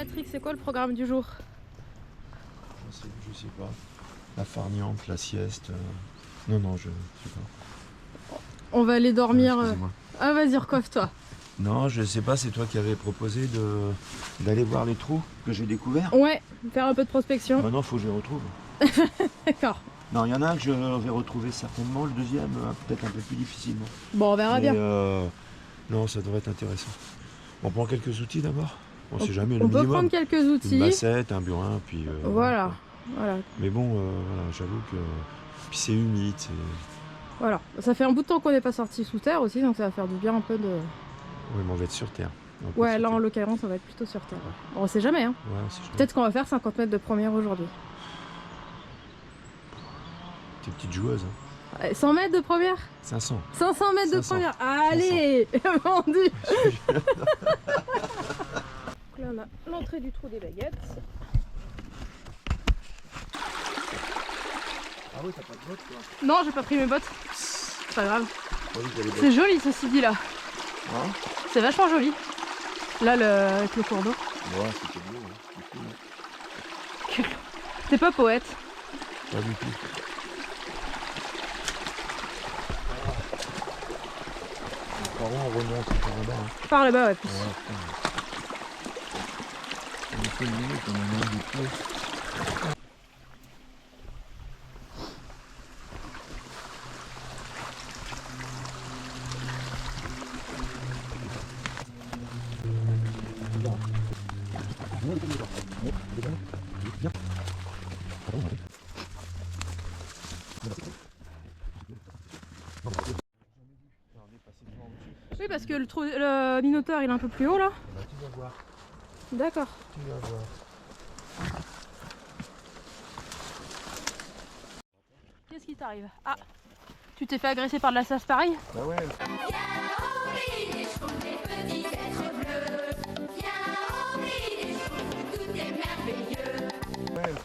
Patrick, c'est quoi le programme du jour? Je sais pas. La farniente, la sieste. Non, je sais pas. On va aller dormir. Excusez-moi. Ah, vas-y, recoiffe-toi. Non, je sais pas, c'est toi qui avais proposé d'aller voir les trous que j'ai découverts. Ouais, faire un peu de prospection. Maintenant, faut que je les retrouve. D'accord. Non, il y en a un que je vais retrouver certainement, le deuxième, peut-être un peu plus difficilement. Bon, on verra bien. Non, ça devrait être intéressant. On prend quelques outils d'abord. On sait jamais, le On peut minimum. prendre quelques outils. Une bassette, un burin, puis... Voilà. Voilà. Mais bon, voilà, j'avoue que... Puis c'est humide, c'est... Voilà. Ça fait un bout de temps qu'on n'est pas sorti sous terre aussi, donc ça va faire du bien un peu de... Oui, mais on va être sur terre. Ouais, là en l'occurrence, on va être plutôt sur terre. Ouais. On sait jamais, hein. Ouais, on sait jamais. Peut-être qu'on va faire 50 mètres de première aujourd'hui. T'es petite joueuse, hein. 100 mètres de première? 500. 500 mètres 500. de première. Allez, vendu. Donc là, on a l'entrée du trou des baguettes. Ah oui, t'as pas de bottes, toi? Non, j'ai pas pris mes bottes. C'est pas grave. Oui, j'ai les bottes. C'est joli ceci dit là. Hein? C'est vachement joli. Là, avec le cours d'eau. Ouais, c'était beau, hein. C'est cool, hein. T'es pas poète. Pas du tout. Par où on remonte par là-bas, hein. Par là-bas, ouais. Plus. Ouais, putain. On est fait mieux comme on a du pied. Oui, parce que le Minotaure il est un peu plus haut là. Bah, tu vas voir. D'accord. Tu vas voir. Qu'est-ce qui t'arrive? Ah, tu t'es fait agresser par de la sarsaparille? Bah ouais.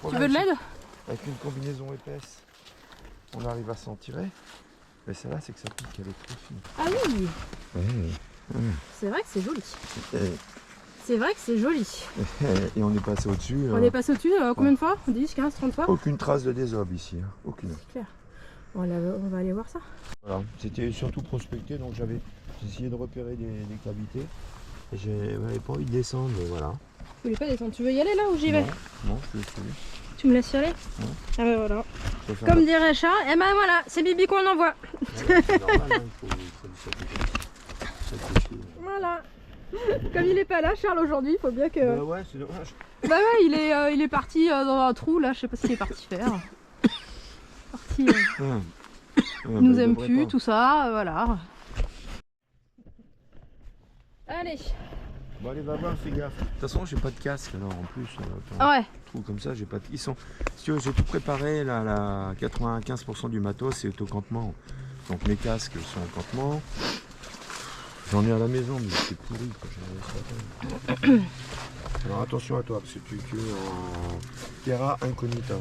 Tu veux de l'aide? Avec une combinaison épaisse, on arrive à s'en tirer. Mais celle-là, c'est que ça pique, elle est trop fine. Ah oui, Ouais. c'est vrai que c'est joli. C'est vrai que c'est joli. Et on est passé au-dessus. On est passé au-dessus combien de fois? 10, 15, 30 fois? Aucune trace de désobe ici, hein. Aucune. C'est clair. On va aller voir ça. Voilà. C'était surtout prospecté, donc j'ai essayé de repérer des cavités. Et j'avais pas envie de descendre, voilà. Tu voulais pas descendre? Tu veux y aller là ou j'y vais? Non, je te laisse. Tu me laisses y aller? Ouais. Ah ben voilà. Je peux faire Comme dirait Chat, et ben voilà, c'est Bibi qu'on envoie. Ouais, c'est normal, hein, il faut le sacrifier. Voilà. Comme il est pas là, Charles, aujourd'hui, il faut bien que... Bah ouais, c'est dommage. Bah ouais, il est parti dans un trou, là, je sais pas ce qu'il est parti faire. Parti, il nous aime plus, tout ça, voilà. Allez. Bon allez, va voir, fais gaffe. De toute façon, j'ai pas de casque alors en plus. Ouais. Trou comme ça, j'ai pas de... Ils sont... Si tu veux, j'ai tout préparé, là, 95% du matos c'est au campement. Donc mes casques sont au campement. J'en ai à la maison, mais c'est pourri. Quoi. Alors attention à toi, parce que tu es en terra incognita.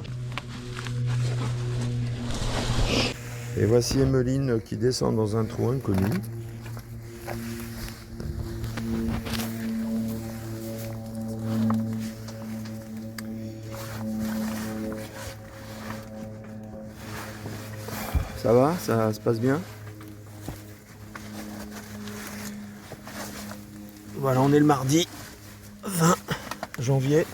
Et voici Emeline qui descend dans un trou inconnu. Ça va? Ça se passe bien? Voilà, on est le mardi 20 janvier.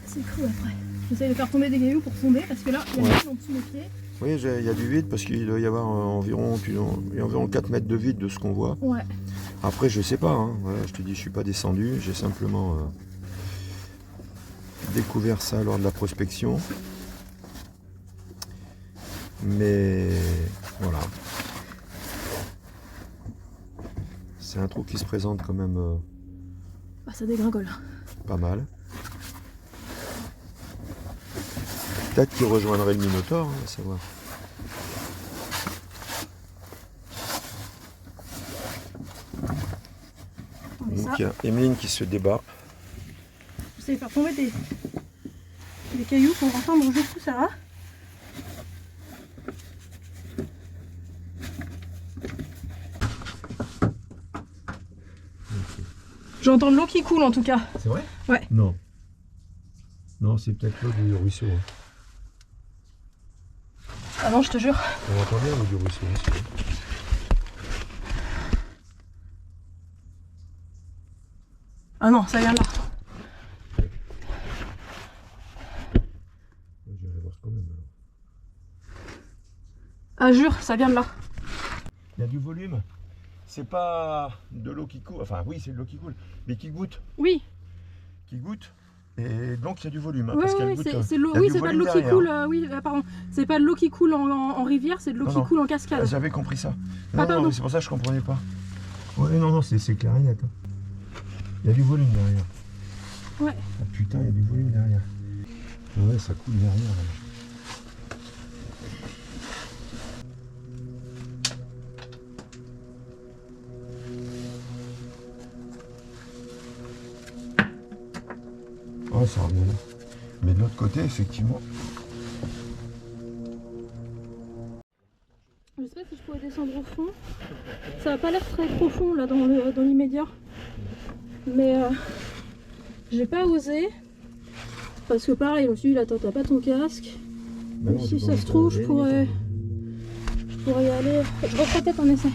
C'est creux après. J'essaie de faire tomber des cailloux pour tomber parce que là, il y a des en dessous des pieds. Oui, il y a du vide parce qu'il doit y avoir environ 4 mètres de vide de ce qu'on voit. Ouais. Après, je sais pas. Hein. Voilà, je te dis, je suis pas descendu. J'ai simplement découvert ça lors de la prospection. Mais voilà. C'est un trou qui se présente quand même Bah, ça dégringole. pas mal. Peut-être qu'il rejoindrait le Minotaure, hein, à savoir. Donc il y a Emeline qui se débat. J'essaie de faire tomber des cailloux pour entendre jusqu'où ça va. J'entends de l'eau qui coule en tout cas. C'est vrai? Ouais. Non. Non, c'est peut-être l'eau du ruisseau. Hein. Ah non, je te jure. On entend bien l'eau du ruisseau aussi. Ah non, ça vient de là. Je vais voir quand même alors. Ah jure, ça vient de là. Il y a du volume. C'est pas de l'eau qui coule. Enfin oui, c'est de l'eau qui coule, mais qui goutte. Oui. Qui goutte. Et donc il y a du volume. Hein, Oui, parce oui, goutte, c'est l'eau. Oui, c'est pas de l'eau qui coule. Oui, pardon. C'est pas de l'eau qui coule en rivière, c'est de l'eau qui coule en cascade. J'avais compris ça. Ah, Non, non, c'est pour ça que je comprenais pas. Ouais, non, non, c'est clair et net. Hein. Il y a du volume derrière. Ouais. Ah putain, il y a du volume derrière. Ouais, ça coule derrière. Là. Ouais, ça revient là. Mais de l'autre côté, effectivement. Je sais pas si je pourrais descendre au fond. Ça a pas l'air très profond là dans l'immédiat. Mais j'ai pas osé. Parce que pareil, je me suis dit, attends, t'as pas ton casque. Bah non, si ça se trouve, je pourrais y aller. Je referai peut-être un essai.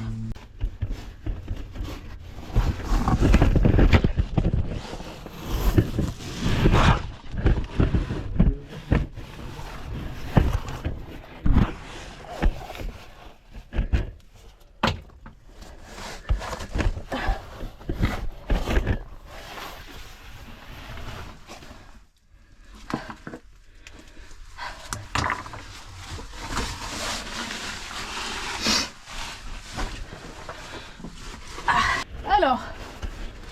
Alors,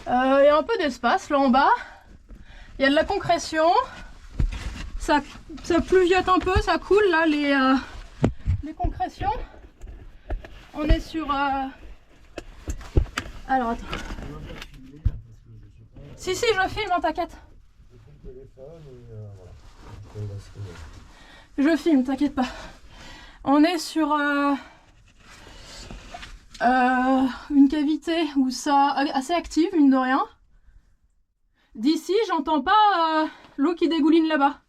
il y a un peu d'espace là en bas. Il y a de la concrétion. Ça pluviote un peu, ça coule là les concrétions. On est sur... Alors attends. Si, je filme, t'inquiète. Je filme, t'inquiète pas. On est sur... une cavité où ça assez active, mine de rien. D'ici, j'entends pas l'eau qui dégouline là-bas.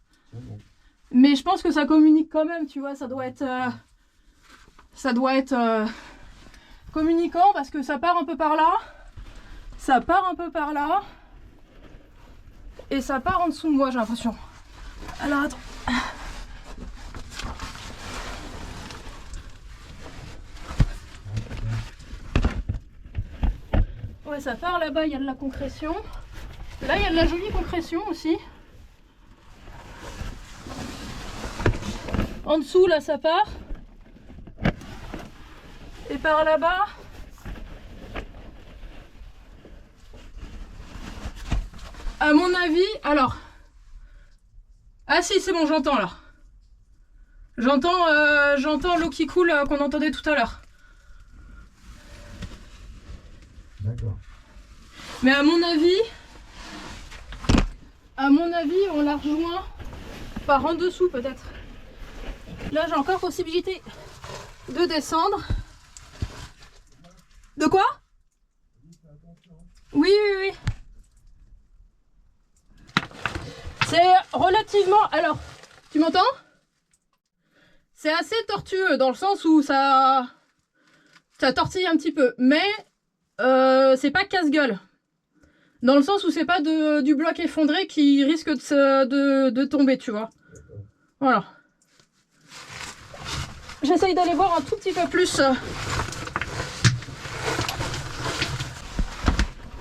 Mais je pense que ça communique quand même, tu vois, ça doit être communicant parce que ça part un peu par là, ça part un peu par là, et ça part en dessous de moi, j'ai l'impression. Alors attends. Ouais, ça part là-bas, il y a de la concrétion. Là, il y a de la jolie concrétion aussi. En dessous, là, ça part. Et par là-bas, à mon avis, alors... Ah si, c'est bon, j'entends là. J'entends l'eau qui coule qu'on entendait tout à l'heure. D'accord. Mais à mon avis, on la rejoint par en dessous peut-être. Là, j'ai encore possibilité de descendre. De quoi? Oui, oui, oui. C'est relativement... Alors, tu m'entends? C'est assez tortueux dans le sens où ça tortille un petit peu. Mais c'est pas casse-gueule. Dans le sens où c'est pas du bloc effondré qui risque de tomber, tu vois. Voilà. J'essaye d'aller voir un tout petit peu plus.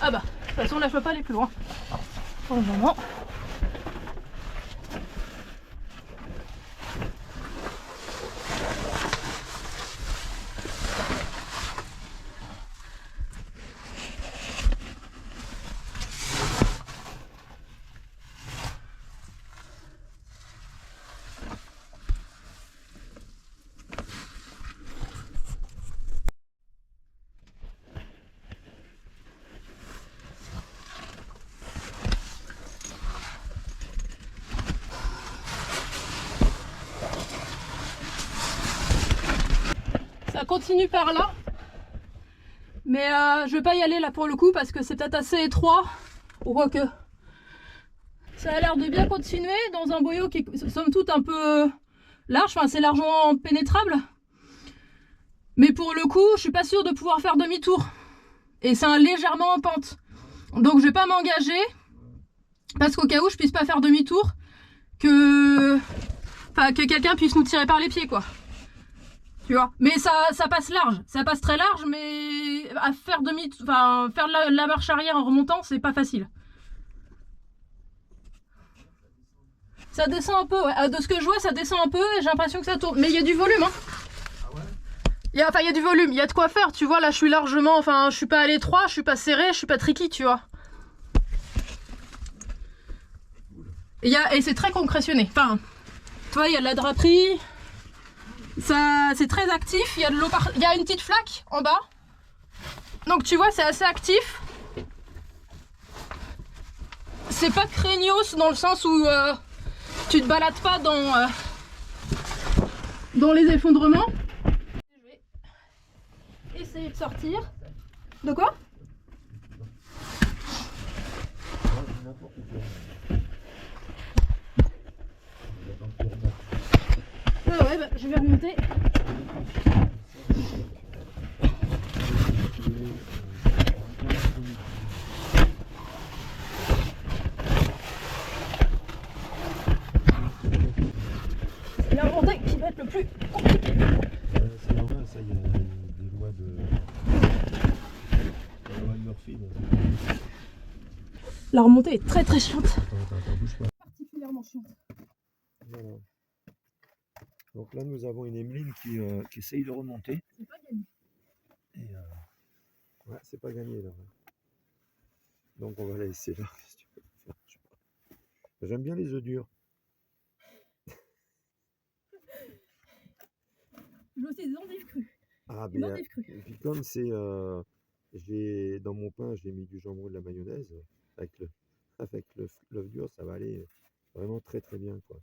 Ah bah, de toute façon là je peux pas aller plus loin. Pour le moment. Ça continue par là. Mais je vais pas y aller là pour le coup parce que c'est peut-être assez étroit. Ou quoi que. Ça a l'air de bien continuer dans un boyau qui est somme toute un peu large. Enfin, c'est largement pénétrable. Mais pour le coup, je suis pas sûre de pouvoir faire demi-tour. Et c'est légèrement en pente. Donc je vais pas m'engager. Parce qu'au cas où je puisse pas faire demi-tour. Que quelqu'un puisse nous tirer par les pieds, quoi. Tu vois, mais ça passe large, ça passe très large, mais à faire faire la marche arrière en remontant, c'est pas facile. Ça descend un peu, ouais. De ce que je vois, ça descend un peu et j'ai l'impression que ça tourne. Mais il y a du volume, hein. Ah ouais? Il y a du volume, il y a de quoi faire, tu vois. Là, je suis largement, enfin, je suis pas à l'étroit, je suis pas serré, je suis pas tricky, tu vois. Et c'est très concrétionné. Enfin, tu vois, il y a de la draperie. Ça, c'est très actif. Il y a de l'eau il y a une petite flaque en bas. Donc tu vois, c'est assez actif. C'est pas craignos dans le sens où tu te balades pas dans les effondrements. Je vais essayer de sortir. De quoi? Ah ouais, bah, je vais remonter. C'est la remontée qui va être le plus compliqué. C'est normal, ça, il y a des lois de Murphy. La remontée est très chiante. Attends, bouge pas. Particulièrement chiante. Voilà. Donc là, nous avons une Emeline qui essaye de remonter. C'est pas gagné. Et ouais, c'est pas gagné là. Donc on va la laisser là. J'aime bien les œufs durs. Je veux aussi des endives crues. Ah, Des endives crues. et puis comme c'est, dans mon pain, j'ai mis du jambon et de la mayonnaise avec l'œuf dur, ça va aller vraiment très bien, quoi.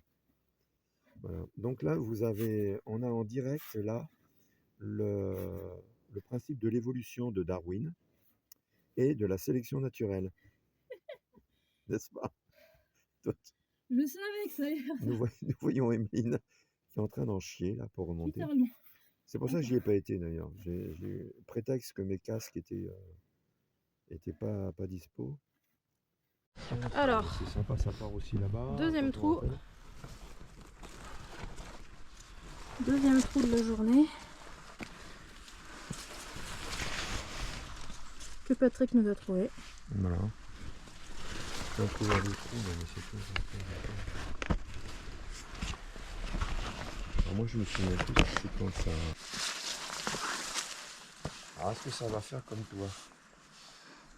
Voilà. Donc là, on a en direct là le principe de l'évolution de Darwin et de la sélection naturelle, n'est-ce pas? Je savais que ça allait faire ça. Nous voyons Emeline qui est en train d'en chier là pour remonter. Littéralement. C'est pour ça que j'y ai pas été d'ailleurs. J'ai eu prétexte que mes casques étaient pas dispo. Alors, c'est sympa, ça part aussi là-bas. deuxième quand on trou. rappelle. Deuxième trou de la journée. Que Patrick nous a trouvé. Voilà. C'est un couvert de trous, mais c'est tout. Alors moi je me souviens plus si c'est quand ça. Alors est-ce que ça va faire comme toi?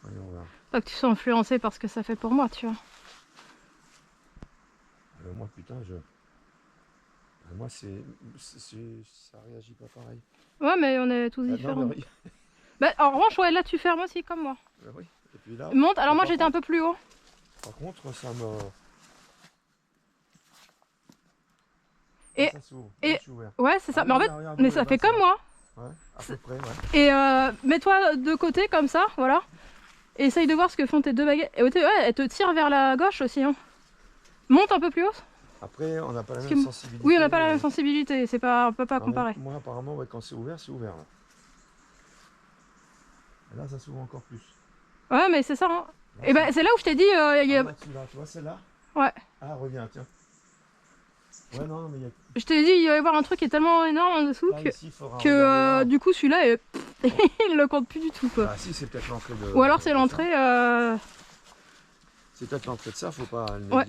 Voyons voir. Pas que tu sois influencé par ce que ça fait pour moi, tu vois. Moi putain, moi ça réagit pas pareil. Ouais, mais on est tous différents. Bah, en revanche, ouais, là tu fermes aussi comme moi. Oui. Et puis là, monte, alors moi j'étais un peu plus haut. Par contre, ça me. Et, ça s'ouvre. et- Je suis ouvert. Ouais, c'est ça. Ah, mais en fait, regarde, mais ça fait comme moi. Ouais, à peu près, ouais. Et mets-toi de côté comme ça, voilà. Et essaye de voir ce que font tes deux baguettes. Et ouais, elle te tire vers la gauche aussi. Hein. Monte un peu plus haut. Après, on n'a pas la même sensibilité. Oui, on n'a pas la même sensibilité. C'est pas, on peut pas comparer. Moi, apparemment, ouais, quand c'est ouvert, c'est ouvert. Là. Et là, ça s'ouvre encore plus. Ouais, mais c'est ça. Hein. Là, et ben, c'est là où je t'ai dit. là, tu vois celle-là? Ouais. Ah, reviens, tiens. Ouais, non, mais il y a. Je t'ai dit, il va y avoir un truc qui est tellement énorme en dessous Là, que, ici, du coup, celui-là, il le compte plus du tout. Quoi. Ah, si, c'est peut-être l'entrée de. Ou alors c'est l'entrée. C'est peut-être l'entrée de ça, faut pas. Ouais.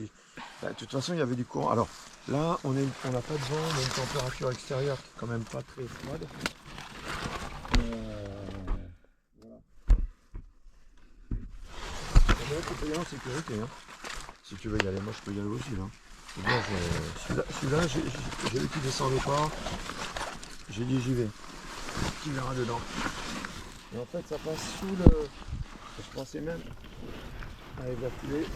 Bah, de toute façon, il y avait du courant. Alors, là, on n'a pas de vent, on a une température extérieure qui est quand même pas très froide. Voilà. Mais là, tu peux y aller en sécurité. Hein. Si tu veux y aller, moi je peux y aller aussi. Là. Celui-là, j'ai vu qu'il descendait pas. J'ai dit j'y vais. Tu verras dedans. Et en fait, ça passe sous le. Je pensais même à évacuer.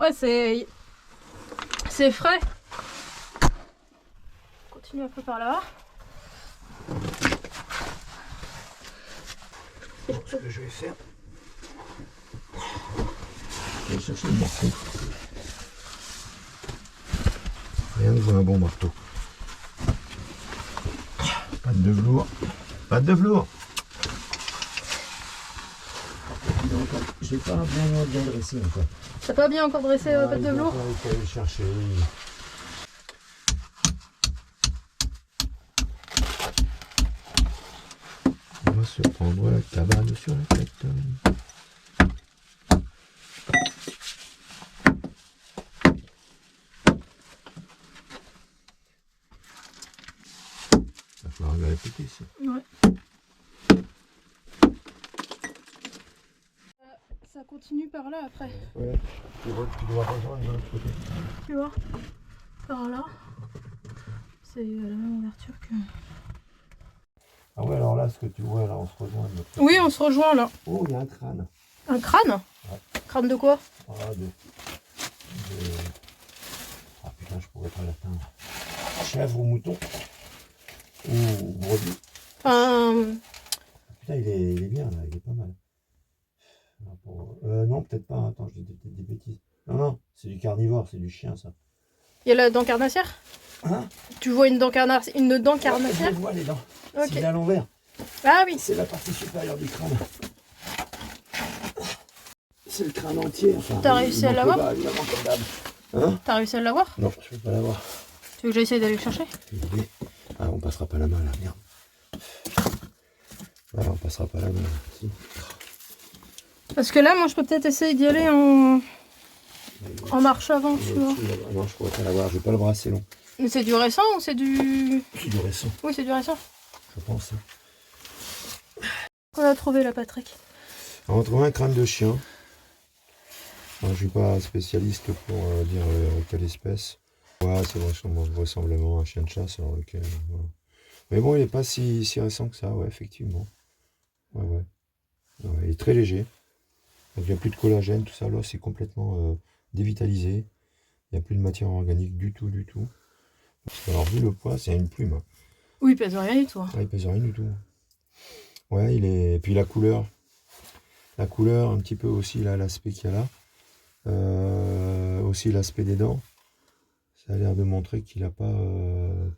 Ouais, c'est. C'est frais. Continue un peu par là. Ce que je vais faire, je vais chercher le marteau. Rien ne vaut un bon marteau. Pas de velours. Pas de velours. Je n'ai pas bien dressé encore. T'as pas bien encore dressé pas de velours? Il faut aller le chercher. On va se prendre la cabane sur la tête. Il va falloir le répéter ça. Ouais. Ça continue par là après. Ouais, tu dois rejoindre de l'autre côté. Tu vois? Par là. C'est la même ouverture que... Ah ouais, alors là, ce que tu vois, là, on se rejoint. Oui, on se rejoint là. Oh, il y a un crâne. Un crâne? Ouais. Crâne de quoi? Ah, Ah putain, je pourrais pas l'atteindre. Chèvre ou mouton? Ou brebis? Putain, il est bien, là, il est pas mal. Non, peut-être pas. Attends, je dis peut-être des bêtises. Non, c'est du carnivore, c'est du chien, ça. Il y a la dent carnassière? Hein? Tu vois une dent carnassière? Je les vois, les dents. Ok. C'est à l'envers. Ah oui. C'est la partie supérieure du crâne. C'est le crâne entier. Enfin, T'as réussi à l'avoir? Hein? T'as réussi à l'avoir? Non, je peux pas l'avoir. Tu veux que j'essaye d'aller le chercher? Ah, on passera pas la main, là, merde. Ah, on passera pas la main, là. Si. Parce que là, moi, je peux peut-être essayer d'y aller en marche avant, tu vois. Non, je pourrais pas l'avoir, j'ai pas le bras assez long. Mais c'est du récent ou c'est du... C'est du récent, Oui, c'est du récent. je pense. Qu'on a trouvé là, Patrick? On va trouver un crâne de chien. Alors, je suis pas spécialiste pour dire quelle espèce. Ouais, c'est vraisemblablement un chien de chasse. Alors, voilà. Mais bon, il est pas si récent que ça, ouais, effectivement. Ouais. Il est très léger. Donc, il n'y a plus de collagène, tout ça. L'os est complètement dévitalisé. Il n'y a plus de matière organique du tout. Alors, vu le poids, c'est une plume. Oui, il pèse rien du tout. Ah, il pèse rien du tout. Ouais, il est. Et puis la couleur, un petit peu aussi là, l'aspect qu'il y a là. Aussi l'aspect des dents. Ça a l'air de montrer qu'il a pas,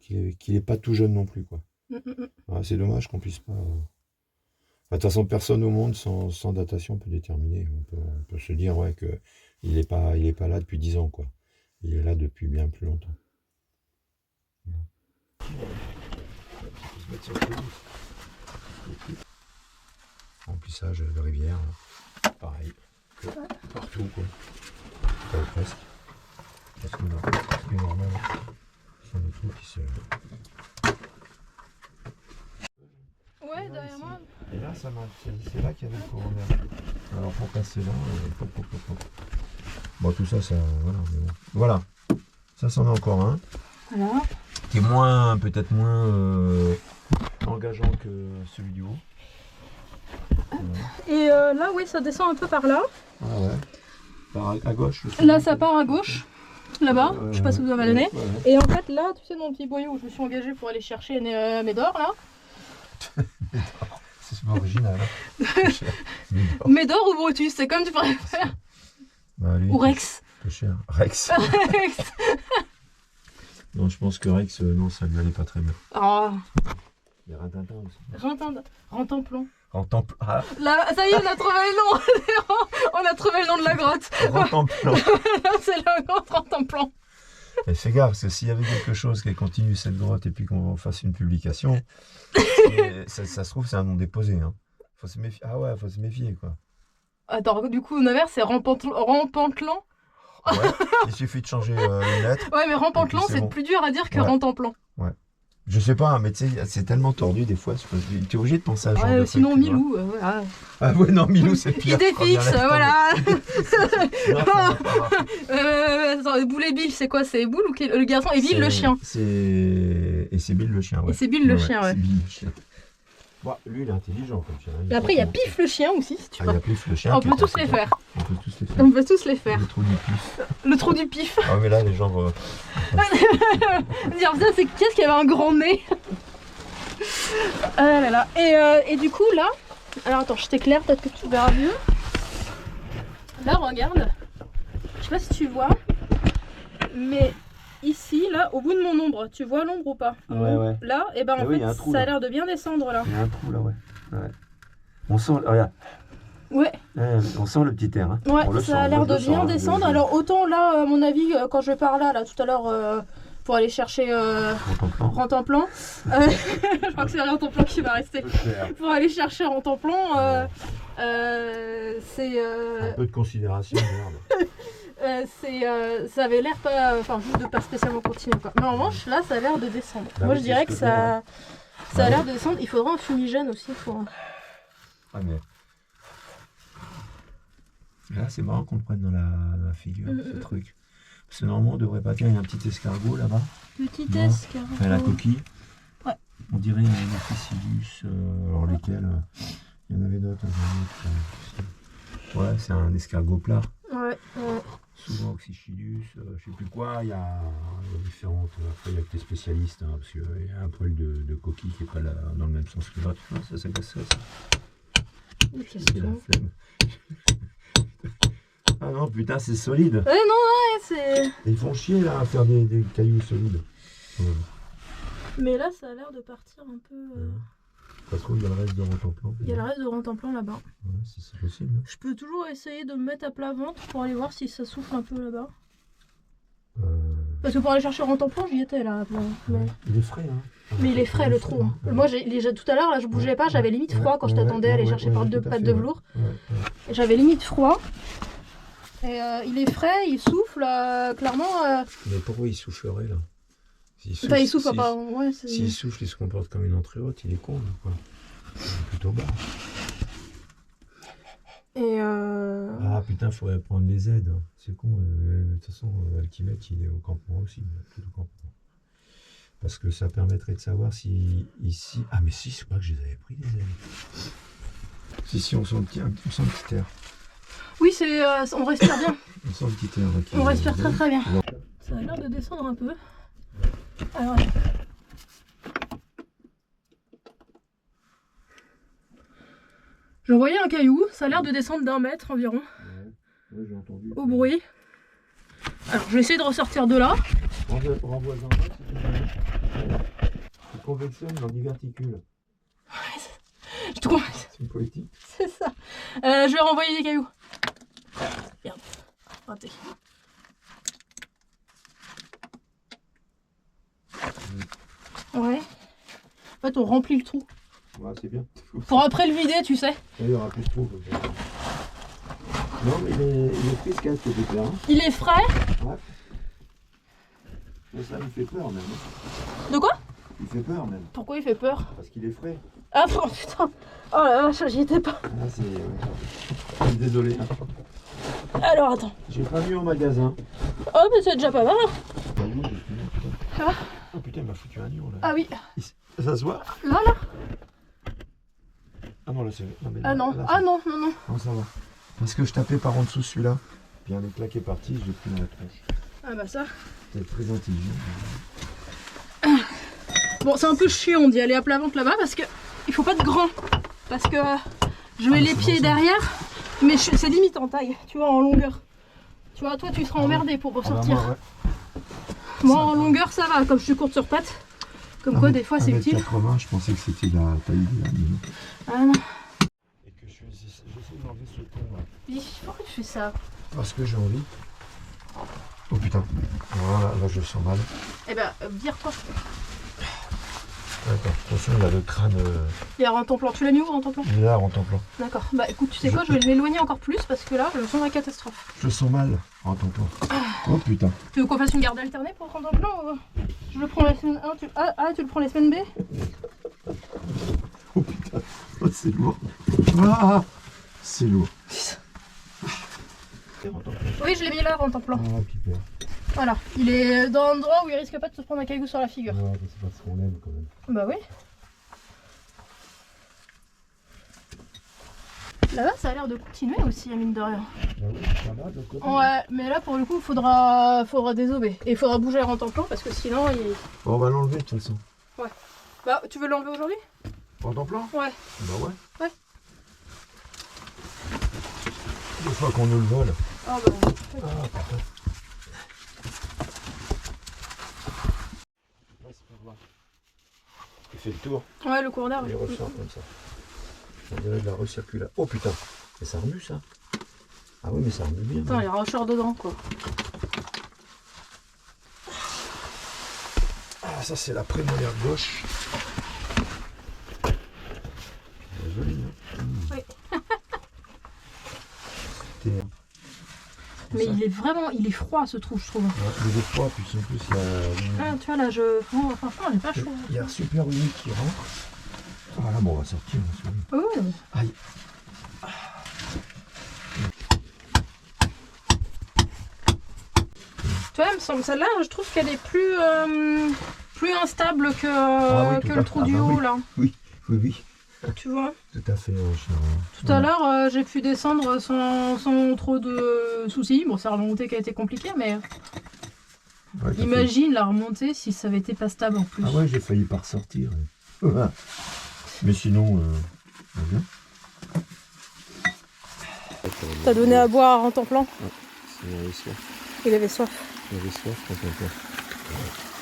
qu'il est pas tout jeune non plus, quoi. Ouais, c'est dommage qu'on puisse pas. De toute façon, personne au monde sans datation peut déterminer. On peut se dire ouais que il est pas là depuis 10 ans, quoi. Il est là depuis bien plus longtemps. Remplissage de rivière, pareil, que partout, quoi. Presque. Parce que là, ce qui est normal, c'est des trucs qui se... Ouais, derrière moi. Et là, c'est là qu'il y avait le coroner. Alors pour passer là, bon, tout ça, voilà, mais bon. Voilà, ça c'en est encore un. Voilà. Qui est peut-être moins engageant que celui du haut. Voilà. Et là, oui, ça descend un peu par là. Ah ouais. À gauche. Là, ça part à gauche. Là-bas, je sais pas si vous avez le nez. Ouais. Et en fait, là, tu sais, dans le petit boyau où je me suis engagée pour aller chercher Médor, là. C'est original. Médor ou Brutus, c'est comme tu préfères. Bah, lui, ou Rex. C'est cher. Rex. Rex. Non, je pense que Rex, non, ça lui allait pas très bien. Oh. Il y a Rintintin aussi. Rentemplon. Ah. Là, ça y est, on a trouvé le nom. On a trouvé le nom de la grotte. Rentemplon. C'est la grotte Rentemplon. Et fais gaffe, parce que s'il y avait quelque chose qui continue cette grotte et puis qu'on fasse une publication, ça se trouve, c'est un nom déposé. Hein. Faut se méfier. Ah ouais, faut se méfier, quoi. Attends, du coup, Naver, c'est Rampantlan. Ouais, il suffit de changer une lettre. Ouais, mais Rampantlan, c'est bon. plus dur à dire que Ouais. Rentemplan. Ouais. Je sais pas, mais tu sais, c'est tellement tordu des fois. Tu es obligé de penser à ce genre de sinon, truc, tu vois. Milou, voilà. Ah ouais, non, Milou, c'est pire. Idée fixe, voilà. Non, Attends, Boule et Bill, c'est quoi? C'est Boule ou le garçon? Et Bill, le chien. Et c'est Bill le chien, ouais. Et c'est Bill le chien, ouais. C'est Bill le chien. Bon, lui, il est intelligent comme chien. Et après, il y a Pif le chien aussi, si tu Ah, veux. il y a Pif le chien. On qui peut est tous les intelligent. faire. On peut tous les faire. On peut tous les faire. Le trou du Pif. Le trou du Pif. Ah, mais là, les gens. Dire ça, c'est qu'est-ce qui avait un grand nez. Ah là là. Et du coup, là. Alors attends, je t'éclaire, peut-être que tu verras mieux. Là, regarde. Je sais pas si tu vois. Mais ici, là, au bout de mon ombre, tu vois l'ombre ou pas? Ouais. Là, et ben en oui, fait, y a un trou, ça a là. l'air de bien descendre là. Il y a un trou là, ouais. On sent, regarde. Ouais, On sent le petit air. Hein. ouais, On le ça sent, a l'air moi, je de le bien sens, hein. descendre. Alors autant là, à mon avis, quand je vais par là, tout à l'heure, pour aller chercher Rantanplan. Je crois que c'est Rantanplan qui va rester. Pour aller chercher Rantanplan, c'est... Un peu de considération, merde. ça avait l'air pas... Enfin, juste de pas spécialement continuer, quoi. Mais en revanche, là, ça a l'air de descendre. Bah Moi, oui, je c'est dirais ce que que ça... je Ça a l'air de descendre. Il faudra un fumigène aussi pour... Ah, mais... Là, c'est marrant qu'on le prenne dans la figure, ce truc. Parce que normalement, on devrait pas dire, il y a un petit escargot là-bas. Petit Non. escargot. Enfin, la coquille. Ouais. On dirait un Ophicillus, alors lesquels il y en avait d'autres. Ouais, c'est un escargot plat. Ouais. Souvent Oxychilus, je sais plus quoi, il y a différentes. Après, il y a que les spécialistes, hein, parce qu'il y a un poil de coquille qui n'est pas dans le même sens que l'autre. Ah, ça, c'est pas ça. C'est la flemme. Ah non, putain, c'est solide. Ouais, non, ouais, c'est... Ils font chier là à faire des cailloux solides. Ouais. Mais là, ça a l'air de partir un peu... Ça se trouve, il y a le reste de Rantanplan. Il y a le reste de Rantanplan là-bas. Ouais, si c'est possible. Je peux toujours essayer de me mettre à plat ventre pour aller voir si ça souffle un peu là-bas. Parce que pour aller chercher Rantanplan, j'y étais là. Mais... Il est frais, hein. Mais il est frais le trou. Hein. Ouais. Moi, tout à l'heure, là, je bougeais pas, j'avais limite froid quand je t'attendais à aller chercher par deux pattes de velours. Et j'avais limite froid. Et il est frais, il souffle, clairement. Mais pourquoi il soufflerait là? Enfin, il souffle pas. Ouais, s'il souffle, il se comporte comme une entrée haute, il est con, quoi. Il est plutôt bas. Et Ah putain, faudrait prendre les aides. Hein. C'est con. De toute façon, l'altimètre, il est au campement aussi. Tout au campement. Parce que ça permettrait de savoir si ici. Ah, mais si, c'est pas que je les avais pris, les aides. Si, on sent un petit air. oui, on respire bien. On sent le petit air. On respire très très bien. Ça a l'air de descendre un peu. Alors, je voyais un caillou, ça a l'air de descendre d'1 mètre environ. Ouais, j'ai entendu. Au bruit. Alors, je vais essayer de ressortir de là. Renvoie-en là, si tu veux. Tu convectionnes dans diverticule. Je te comprends. C'est une politique. C'est ça. Je vais renvoyer des cailloux. Merde. Raté. Ouais. En fait, on remplit le trou. Ouais, c'est bien. Pour après le vider, tu sais. Il y aura plus de trous comme ça. Non, mais il est triste ce petit air. Hein. Il est frais. Ouais. Mais ça me fait peur même. De quoi? Il fait peur même. Pourquoi il fait peur? Parce qu'il est frais. Ah oh, putain. Oh la vache, j'y étais pas. Ah, je suis désolé. Alors attends. J'ai pas mis au magasin. Oh mais c'est déjà pas mal. Ça va? Oh putain, il m'a foutu un lion là. Ah oui. Ça se voit? Là là. Ah non, là c'est. Non, mais Ah non. là, Ah non, non, non. Non, ça va. Parce que je tapais par en dessous celui-là. Puis un éclat qui est parti, je l'ai pris dans la tronche. Ah bah ça. T'es très intelligent. Bon, c'est un peu chiant d'y aller à plat ventre là-bas parce que il faut pas de grand. Parce que je mets les pieds derrière, mais c'est limite en taille, tu vois, en longueur. Tu vois, toi tu seras emmerdé pour ressortir. Bah, moi en longueur ça va, comme je suis courte sur pattes. Comme quoi des fois c'est utile. 80, je pensais que c'était la taille de l'anime. Ah non. Et que j'essaie d'enlever ce ton là. Oui, pourquoi tu fais ça? Parce que j'ai envie. Oh putain. Voilà, là je le sens mal. Eh ben, vire-toi. D'accord, attention, il a le crâne. Il y a Rantanplan. Tu l'as mis où Rantanplan? Il est là, Rantanplan. D'accord. Bah écoute, tu sais quoi, je vais l'éloigner encore plus parce que là, je sens la catastrophe. Je le sens mal, Rantanplan. Oh putain. Tu veux qu'on fasse une garde alternée pour Rantanplan ou... Je le prends la semaine 1, tu le prends la semaine B? Oh putain, oh, c'est lourd. Ah, c'est lourd. Oui, je l'ai mis là, Rantanplan. Ah, pipère. Voilà, il est dans un endroit où il risque pas de se prendre un caillou sur la figure. Ouais, c'est parce qu'on l'aime quand même. Bah oui. Là-bas, ça a l'air de continuer aussi, à mine de rien. Ah oui, ça va de l'autre côté. Ouais, mais là, pour le coup, faudra désober. Et il faudra bouger le rentemplant parce que sinon, il... Bon, on va l'enlever de toute façon. Bah, tu veux l'enlever aujourd'hui? Rentemplant? Ouais. Bah ouais. Ouais. Des fois qu'on nous le vole. Ah bah... Ah, parfait. Il fait le tour, Ouais, le cours d'air. il ressort comme ça. On dirait de la recirculation. Oh putain, mais ça remue ça. Ah oui, mais ça remue bien. Attends, il y a un racheur dedans, quoi. Ah, ça c'est la prémolaire gauche. Elle est jolie, hein. Oui. C'était... Mais ça. il est froid ce trou, je trouve. Ouais, il est froid, puis en plus il y a... Ah, tu vois là, franchement, il est pas chaud. Il y a un super humide qui rentre. Ah là, bon, on va sortir. Ah oui. Aïe. Tu vois, il me semble, celle-là, je trouve qu'elle est plus instable que, Ah oui, que tout à le fait. trou Ah du bah haut, oui. là. Oui, oui, oui. Tu vois. Tout à fait. Tout à l'heure, j'ai pu descendre sans trop de soucis. Bon, c'est la remontée qui a été compliquée, mais Ouais, imagine la remontée si ça avait été pas stable en plus. Ah ouais, j'ai failli pas ressortir. Mais sinon, bien. T'as donné à boire à Rentemplant? Il avait soif. Il avait soif. Il avait soif quand on